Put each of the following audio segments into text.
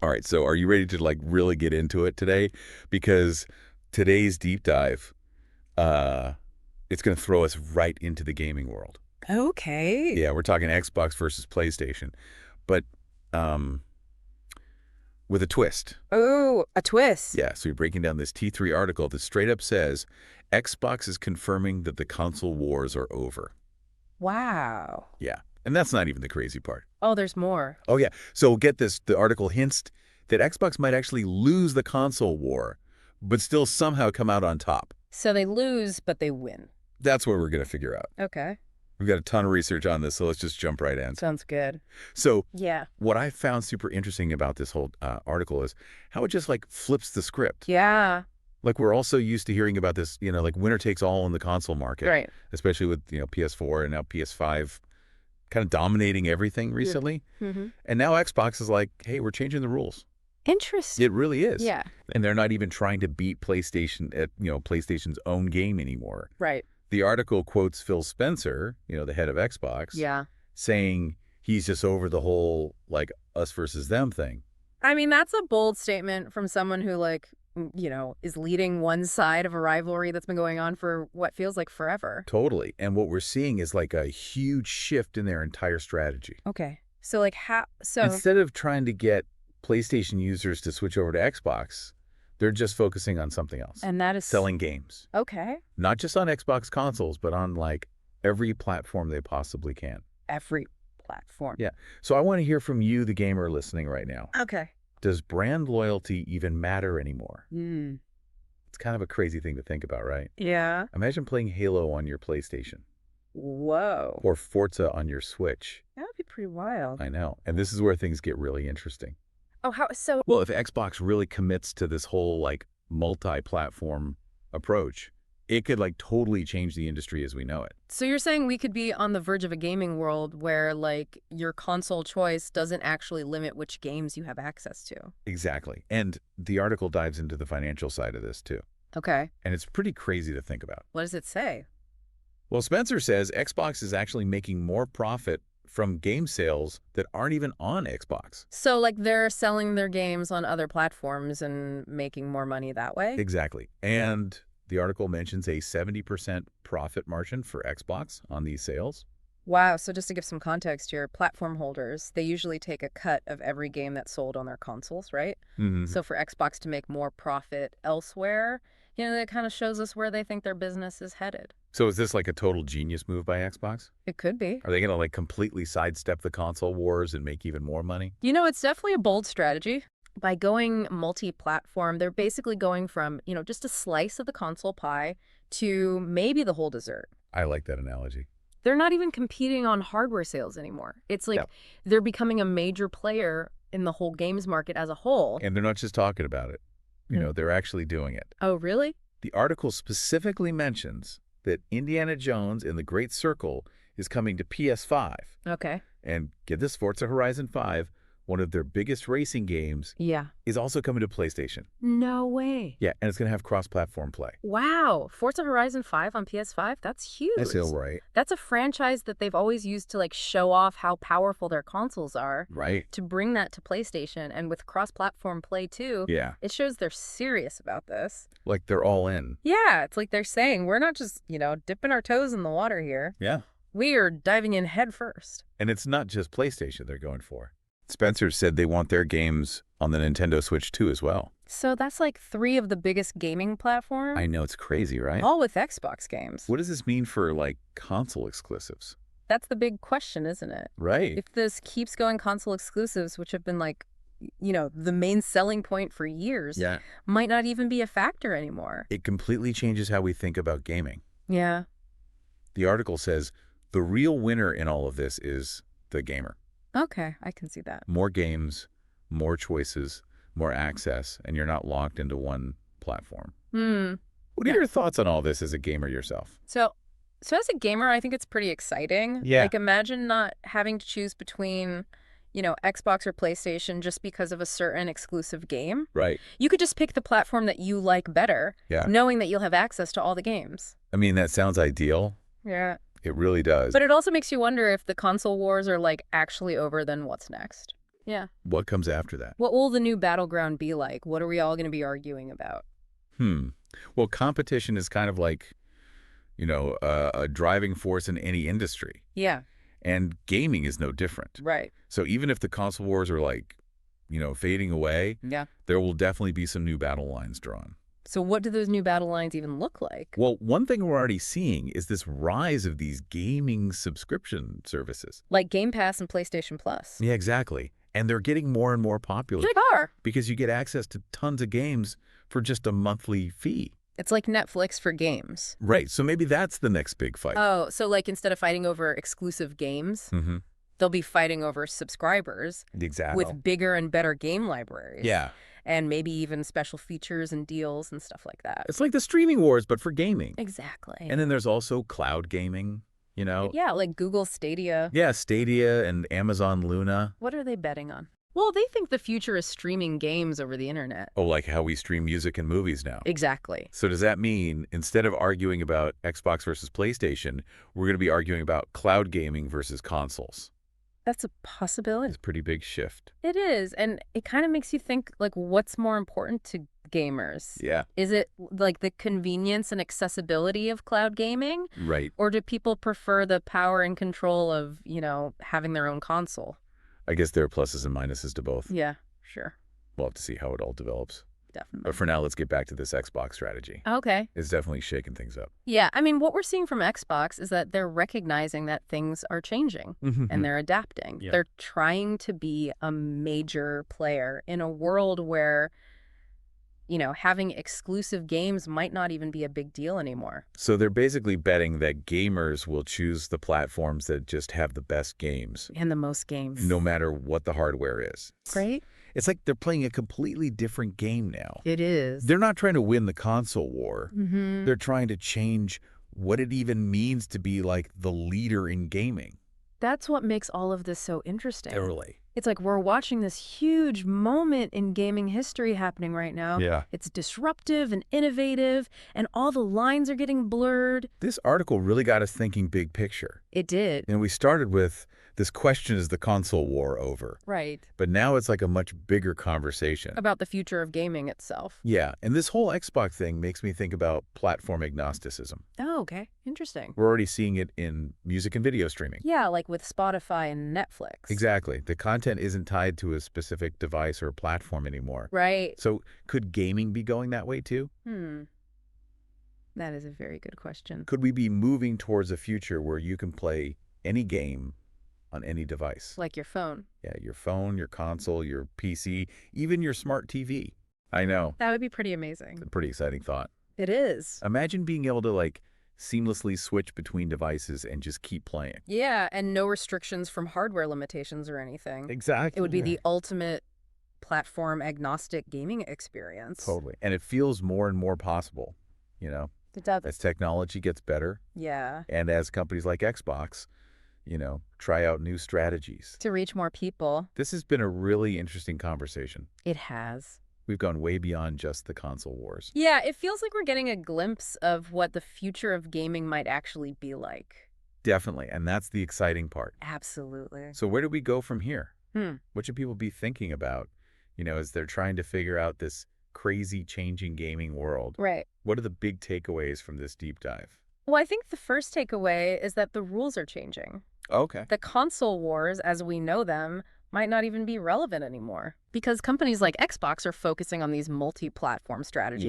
All right, so are you ready to like really get into it today? Because today's deep dive, uh, it's going to throw us right into the gaming world. Okay. Yeah, we're talking Xbox versus PlayStation, but um, with a twist. Oh, a twist. Yeah, so you're breaking down this T3 article that straight up says Xbox is confirming that the console wars are over. Wow. Yeah, and that's not even the crazy part. Oh, there's more. Oh, yeah. So get this. The article hints that Xbox might actually lose the console war, but still somehow come out on top. So they lose, but they win. That's what we're going to figure out. Okay. We've got a ton of research on this, so let's just jump right in. Sounds good. So Yeah. what I found super interesting about this whole article is how it just like flips the script. Yeah. Like we're also used to hearing about this, like winner takes all in the console market, Right. especially with, PS4 and now PS5 kind of dominating everything recently. Mm-hmm. And now Xbox is like, hey, we're changing the rules. Interesting. It really is. Yeah. And they're not even trying to beat PlayStation at, PlayStation's own game anymore. Right. The article quotes Phil Spencer, the head of Xbox, Yeah. saying he's just over the whole, like, us versus them thing. I mean, that's a bold statement from someone who, is leading one side of a rivalry that's been going on for what feels like forever. Totally. And what we're seeing is, like, a huge shift in their entire strategy. Okay. So, Instead of trying to get PlayStation users to switch over to Xbox, they're just focusing on something else. And that is selling games. Okay. Not just on Xbox consoles, but on, like, every platform they possibly can. Every platform. Yeah. So I want to hear from you, the gamer listening right now. Okay. Does brand loyalty even matter anymore? Mm. It's kind of a crazy thing to think about, right? Yeah. Imagine playing Halo on your PlayStation Whoa. or Forza on your Switch. That would be pretty wild. I know. And this is where things get really interesting. Oh, how so? Well, if Xbox really commits to this whole, like, multi-platform approach, it could, like, totally change the industry as we know it. So you're saying we could be on the verge of a gaming world where, like, your console choice doesn't actually limit which games you have access to? Exactly. And the article dives into the financial side of this, too. Okay. And it's pretty crazy to think about. What does it say? Well, Spencer says Xbox is actually making more profit from game sales that aren't even on Xbox. So, like, they're selling their games on other platforms and making more money that way? Exactly. And the article mentions a 70% profit margin for Xbox on these sales. Wow. So just to give some context here, platform holders, they usually take a cut of every game that's sold on their consoles, right? Mm-hmm. So for Xbox to make more profit elsewhere, that kind of shows us where they think their business is headed. So is this like a total genius move by Xbox? It could be. Are they going to like completely sidestep the console wars and make even more money? It's definitely a bold strategy. By going multi-platform, they're basically going from, just a slice of the console pie to maybe the whole dessert. I like that analogy. They're not even competing on hardware sales anymore. It's like they're becoming a major player in the whole games market as a whole. And they're not just talking about it. They're actually doing it. Oh, really? The article specifically mentions that Indiana Jones and the Great Circle is coming to PS5. Okay. And get this, Forza Horizon 5, one of their biggest racing games, Yeah. is also coming to PlayStation. No way. Yeah, and it's going to have cross-platform play. Wow. Forza Horizon 5 on PS5? That's huge. That's all right. That's a franchise that they've always used to, like, show off how powerful their consoles are. Right. To bring that to PlayStation, and with cross-platform play, too. Yeah. It shows they're serious about this. Like they're all in. Yeah, it's like they're saying, we're not just, dipping our toes in the water here. Yeah. We are diving in head first. And it's not just PlayStation they're going for. Spencer said they want their games on the Nintendo Switch too as well. So that's like 3 of the biggest gaming platforms? I know, it's crazy, right? All with Xbox games. What does this mean for, like, console exclusives? That's the big question, isn't it? Right. If this keeps going, console exclusives, which have been, like, the main selling point for years, might not even be a factor anymore. It completely changes how we think about gaming. Yeah. The article says the real winner in all of this is the gamer. Okay, I can see that. More games, more choices, more access, and you're not locked into one platform. What are your thoughts on all this as a gamer yourself? So as a gamer, I think it's pretty exciting. Yeah. Like, imagine not having to choose between, Xbox or PlayStation just because of a certain exclusive game. Right. You could just pick the platform that you like better, Yeah. knowing that you'll have access to all the games. I mean, that sounds ideal. Yeah. It really does. But it also makes you wonder if the console wars are, like, actually over, then what's next? Yeah. What comes after that? What will the new battleground be like? What are we all going to be arguing about? Hmm. Well, competition is kind of like, a driving force in any industry. Yeah, And gaming is no different. right. So even if the console wars are like, fading away, Yeah. there will definitely be some new battle lines drawn. So what do those new battle lines even look like? Well, one thing we're already seeing is this rise of these gaming subscription services. Like Game Pass and PlayStation Plus. Yeah, exactly. And they're getting more and more popular They are. because you get access to tons of games for just a monthly fee. It's like Netflix for games. Right. So maybe that's the next big fight. Oh, so like instead of fighting over exclusive games, Mm-hmm. they'll be fighting over subscribers Exactly. with bigger and better game libraries. Yeah. And maybe even special features and deals and stuff like that. It's like the streaming wars, but for gaming. Exactly. And then there's also cloud gaming, Yeah, like Google Stadia. Yeah, Stadia and Amazon Luna. What are they betting on? Well, they think the future is streaming games over the internet. Oh, like how we stream music and movies now. Exactly. So does that mean instead of arguing about Xbox versus PlayStation, we're going to be arguing about cloud gaming versus consoles? That's a possibility. It's a pretty big shift. It is. And it kind of makes you think, like, what's more important to gamers? Yeah, Is it like the convenience and accessibility of cloud gaming? right. Or do people prefer the power and control of, having their own console? I guess there are pluses and minuses to both. Yeah, sure. We'll have to see how it all develops. Definitely. But for now, let's get back to this Xbox strategy. Okay. It's definitely shaking things up. Yeah, I mean, what we're seeing from Xbox is that they're recognizing that things are changing and they're adapting. Yeah. They're trying to be a major player in a world where, having exclusive games might not even be a big deal anymore. So they're basically betting that gamers will choose the platforms that just have the best games, And the most games. no matter what the hardware is. Right? It's like they're playing a completely different game now. It is. They're not trying to win the console war. Mm-hmm. They're trying to change what it even means to be like the leader in gaming. That's what makes all of this so interesting. Totally. It's like we're watching this huge moment in gaming history happening right now. Yeah. It's disruptive and innovative, and all the lines are getting blurred. This article really got us thinking big picture. It did. And we started with this question, is the console war over? Right. But now it's like a much bigger conversation. About the future of gaming itself. Yeah, and this whole Xbox thing makes me think about platform agnosticism. Oh, okay. Interesting. We're already seeing it in music and video streaming. Yeah, like with Spotify and Netflix. Exactly. The content isn't tied to a specific device or platform anymore. Right. So could gaming be going that way too? That is a very good question. Could we be moving towards a future where you can play any game on any device? Like your phone. Yeah, your phone, your console, your PC, even your smart TV. I know. That would be pretty amazing. It's a pretty exciting thought. It is. Imagine being able to seamlessly switch between devices and just keep playing. Yeah, and no restrictions from hardware limitations or anything. Exactly. It would be the ultimate platform agnostic gaming experience. Totally. And it feels more and more possible, It does. as technology gets better Yeah. and as companies like Xbox, try out new strategies. To reach more people. This has been a really interesting conversation. It has. We've gone way beyond just the console wars. Yeah, it feels like we're getting a glimpse of what the future of gaming might actually be like. Definitely. And that's the exciting part. Absolutely. So where do we go from here? Hmm. What should people be thinking about, as they're trying to figure out this crazy changing gaming world? Right. What are the big takeaways from this deep dive? Well, I think the first takeaway is that the rules are changing. Okay. The console wars, as we know them, might not even be relevant anymore because companies like Xbox are focusing on these multi-platform strategies.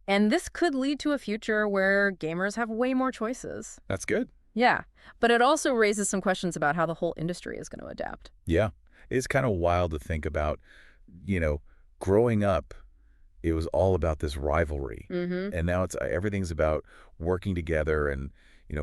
Yeah. And this could lead to a future where gamers have way more choices. That's good. Yeah, but it also raises some questions about how the whole industry is going to adapt. Yeah. It's kind of wild to think about, growing up, it was all about this rivalry. Mm-hmm. And now it's everything's about working together and,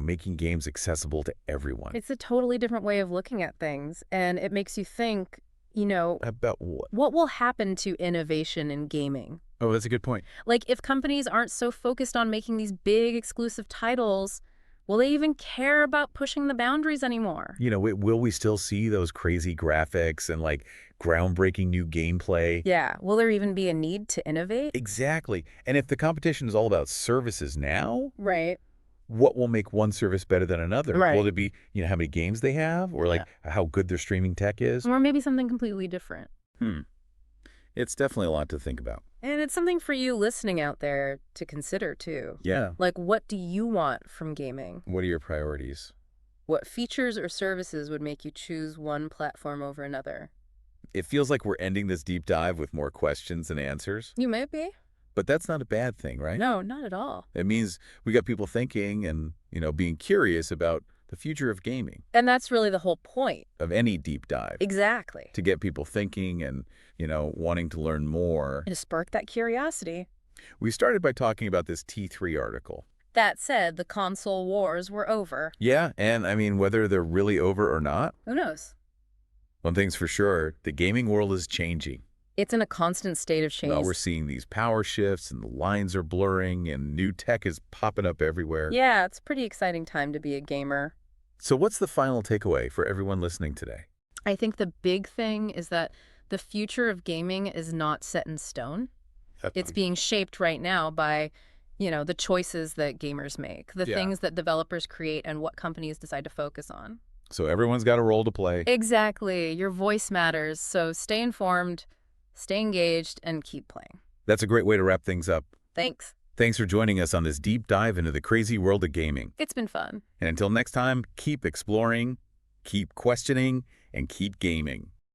making games accessible to everyone. It's a totally different way of looking at things, and it makes you think, About what? what will happen to innovation in gaming? Oh, that's a good point. Like, if companies aren't so focused on making these big exclusive titles, will they even care about pushing the boundaries anymore? Will we still see those crazy graphics and groundbreaking new gameplay? Yeah, will there even be a need to innovate? Exactly. And if the competition is all about services now, Right. what will make one service better than another? Right. Will it be, how many games they have, or like how good their streaming tech is? Or maybe something completely different. It's definitely a lot to think about. And it's something for you listening out there to consider, too. Yeah. Like, what do you want from gaming? What are your priorities? What features or services would make you choose one platform over another? It feels like we're ending this deep dive with more questions than answers, You may be. but that's not a bad thing, right? No, not at all. It means we got people thinking and, being curious about the future of gaming, And that's really the whole point. of any deep dive, Exactly. to get people thinking and, wanting to learn more. To spark that curiosity. We started by talking about this T3 article. That said, the console wars were over. Yeah, and I mean, whether they're really over or not, Who knows? one thing's for sure, the gaming world is changing. It's in a constant state of change. Well, we're seeing these power shifts and the lines are blurring and new tech is popping up everywhere. Yeah, it's a pretty exciting time to be a gamer. So what's the final takeaway for everyone listening today? I think the big thing is that the future of gaming is not set in stone. It's being shaped right now by, the choices that gamers make, the things that developers create, and what companies decide to focus on. So everyone's got a role to play. Exactly. Your voice matters. So stay informed, stay engaged, and keep playing. That's a great way to wrap things up. Thanks. Thanks for joining us on this deep dive into the crazy world of gaming. It's been fun. And until next time, keep exploring, keep questioning, and keep gaming.